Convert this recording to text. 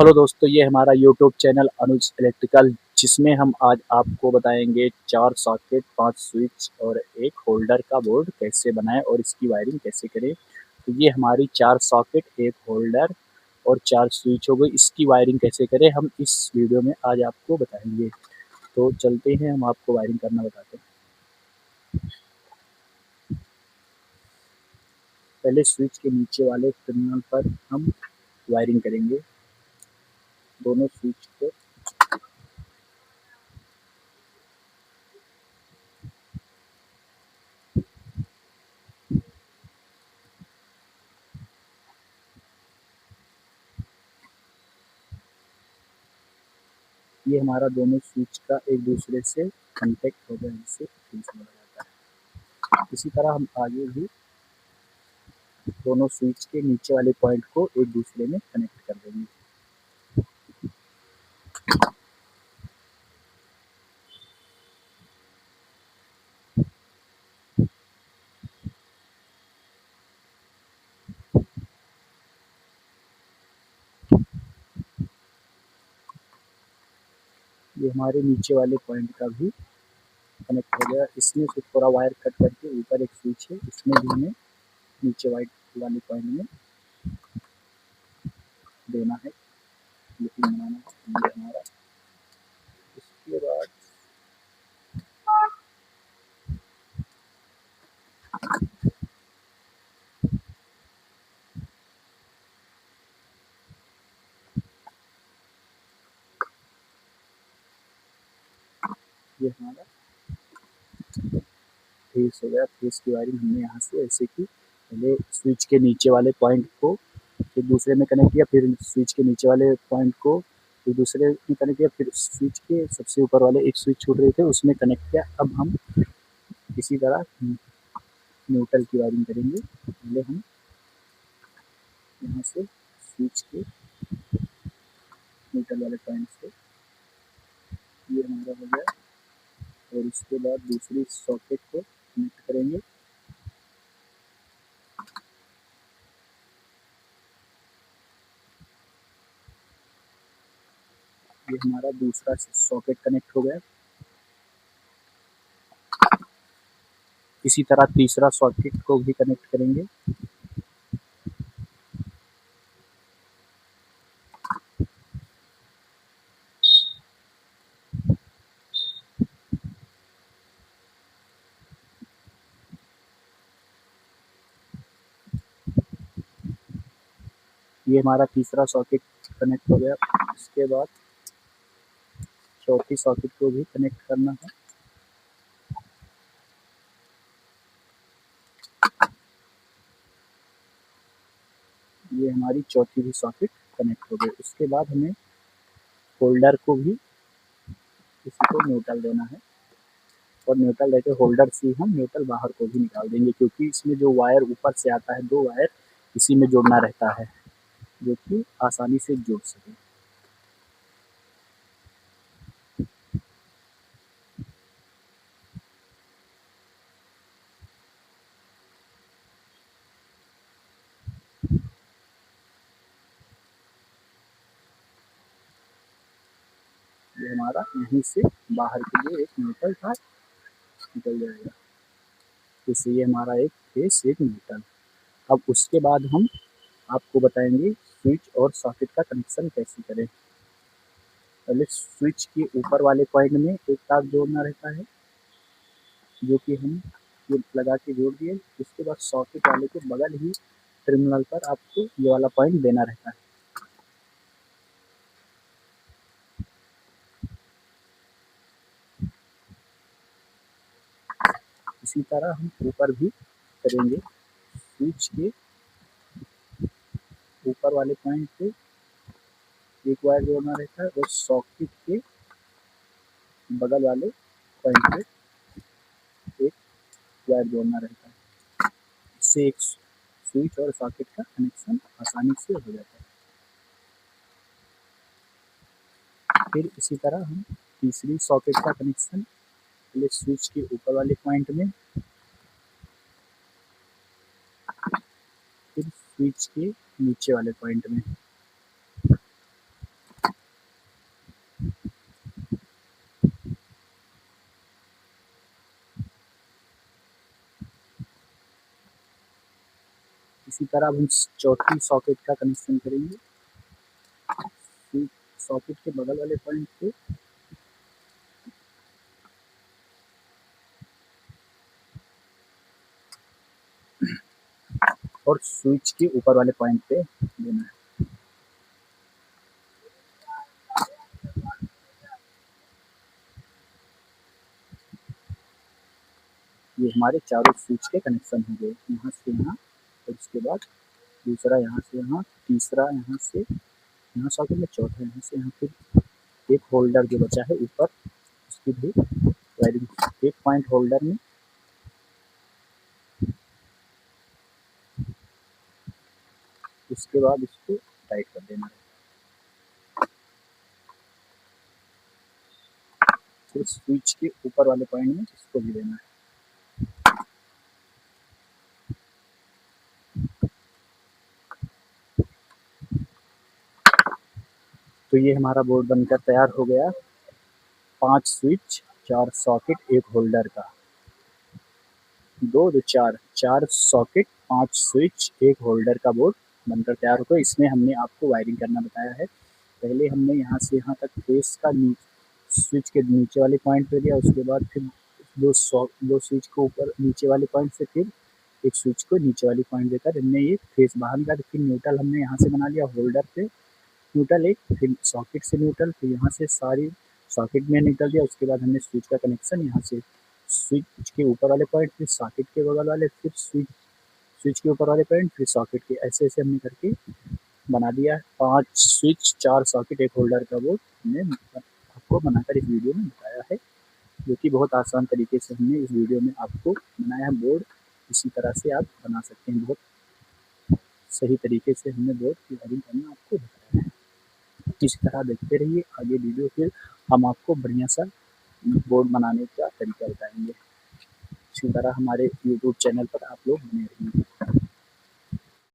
Hello दोस्तों, ये हमारा यूट्यूब चैनल अनुज इलेक्ट्रिकल, जिसमें हम आज आपको बताएंगे 4 सॉकेट, 5 स्विच और एक होल्डर का बोर्ड कैसे बनाएं और इसकी वायरिंग कैसे करें। तो ये हमारी 4 सॉकेट, एक होल्डर और 4 स्विच हो गई। इसकी वायरिंग कैसे करें हम इस वीडियो में आज आपको बताएंगे। तो चलते हैं, हम आपको वायरिंग करना बताते हैं। पहले स्विच के नीचे वाले टर्मिनल पर हम वायरिंग करेंगे दोनों स्विच को। ये हमारा दोनों स्विच का एक दूसरे से कॉन्टैक्ट हो गया, जिससे फ्यूज बोला जाता है। इसी तरह हम आगे भी दोनों स्विच के नीचे वाले पॉइंट को एक दूसरे में कनेक्ट कर देंगे। ये हमारे नीचे वाले पॉइंट का भी कनेक्ट हो गया। इसमें से थोड़ा वायर कट करके ऊपर एक स्विच है, इसमें भी हमें नीचे वाइट वाले पॉइंट में देना है, लेकिन बनाना है ये हमारा। इसके बाद ये हमारा फेस हो गया। फेस की वायरिंग हमने यहाँ से ऐसे की, पहले स्विच के नीचे वाले पॉइंट को एक दूसरे में कनेक्ट किया, फिर स्विच के नीचे वाले पॉइंट को एक दूसरे में कनेक्ट किया, फिर स्विच के सबसे ऊपर वाले एक स्विच छूट रहे थे उसमें कनेक्ट किया। अब हम इसी तरह न्यूट्रल की वायरिंग करेंगे। पहले हम यहाँ से स्विच के न्यूट्रल वाले पॉइंट से ये हमारा हो गया, और उसके बाद दूसरी सॉकेट को कनेक्ट करेंगे। ये हमारा दूसरा सॉकेट कनेक्ट हो गया। इसी तरह तीसरा सॉकेट को भी कनेक्ट करेंगे। ये हमारा तीसरा सॉकेट कनेक्ट हो गया। इसके बाद चौथी सॉकेट को भी कनेक्ट करना है। ये हमारी चौथी भी सॉकेट कनेक्ट हो गई। उसके बाद हमें होल्डर को भी इसी को न्यूट्रल देना है, और न्यूट्रल देके होल्डर से हम न्यूट्रल बाहर को भी निकाल देंगे, क्योंकि इसमें जो वायर ऊपर से आता है, 2 वायर इसी में जोड़ना रहता है, जो कि आसानी से जुड़ सके। ये हमारा यहीं से बाहर के लिए एक न्यूट्रल था, निकल जाएगा। इससे ये हमारा एक फेस, एक न्यूट्रल। अब उसके बाद हम आपको बताएंगे स्विच और सॉकेट का कनेक्शन कैसे करें। पहले स्विच के ऊपर वाले पॉइंट में एक तार जोड़ना रहता है, जो कि हम ये लगा के जोड़ दिए। उसके बाद सॉकेट वाले के बगल ही टर्मिनल पर आपको ये वाला पॉइंट देना रहता है। इसी तरह हम ऊपर भी करेंगे। स्विच के ऊपर वाले पॉइंट पे एक वायर जोड़ना रहता है, और सॉकेट के बगल वाले पॉइंट पे एक वायर जोड़ना रहता है। इससे एक स्विच और सॉकेट का कनेक्शन आसानी से हो जाता है। फिर इसी तरह हम तीसरी सॉकेट का कनेक्शन पहले स्विच के ऊपर वाले पॉइंट में, फिर स्विच के नीचे वाले पॉइंट में। इसी तरह अब हम चौथी सॉकेट का कनेक्शन करेंगे। सॉकेट के बगल वाले पॉइंट पे और स्विच के ऊपर वाले पॉइंट पे देना है। ये हमारे चारों स्विच के कनेक्शन हो गए, यहाँ से यहाँ, और उसके बाद दूसरा यहाँ से यहाँ, तीसरा यहाँ से यहाँ सॉकेट में, चौथा यहाँ से यहाँ, फिर एक होल्डर जो बचा है ऊपर, उसकी भी वायरिंग एक पॉइंट होल्डर में, उसके बाद इसको टाइट कर देना है। फिर स्विच के ऊपर वाले पॉइंट में इसको भी देना है। तो ये हमारा बोर्ड बनकर तैयार हो गया। 5 स्विच, 4 सॉकेट, 1 होल्डर का, 2 2 4 सॉकेट, 5 स्विच, 1 होल्डर का बोर्ड बनकर तैयार हो गया। इसमें हमने आपको वायरिंग करना बताया है। पहले हमने यहाँ से यहाँ तक फेस का स्विच के नीचे वाले पॉइंट पे दिया, उसके बाद फिर दो स्विच को ऊपर नीचे वाले पॉइंट से, फिर एक स्विच को नीचे वाली पॉइंट देकर हमने ये फेस बाहर निकाला। फिर न्यूट्रल हमने यहाँ से बना लिया होल्डर पे न्यूट्रल एक, फिर सॉकेट से न्यूट्रल, फिर यहाँ से सारी सॉकेट में न्यूट्रल दिया। उसके बाद हमने स्विच का कनेक्शन यहाँ से स्विच के ऊपर वाले पॉइंट, फिर सॉकेट के बगल वाले, फिर स्विच के ऊपर वाले पॉइंट, फिर सॉकेट के, ऐसे ऐसे हमने करके बना दिया। 5 स्विच, 4 सॉकेट, 1 होल्डर का बोर्ड हमने आपको बनाकर इस वीडियो में बताया है, जो कि बहुत आसान तरीके से हमने इस वीडियो में आपको बनाया है बोर्ड। इसी तरह से आप बना सकते हैं, बहुत सही तरीके से हमने बोर्ड की वायरिंग करना आपको बताया है। इसी तरह देखते रहिए आगे वीडियो, फिर हम आपको बढ़िया सा बोर्ड बनाने का तरीका बताएंगे। इसी तरह हमारे यूट्यूब चैनल पर आप लोग बने रहिए।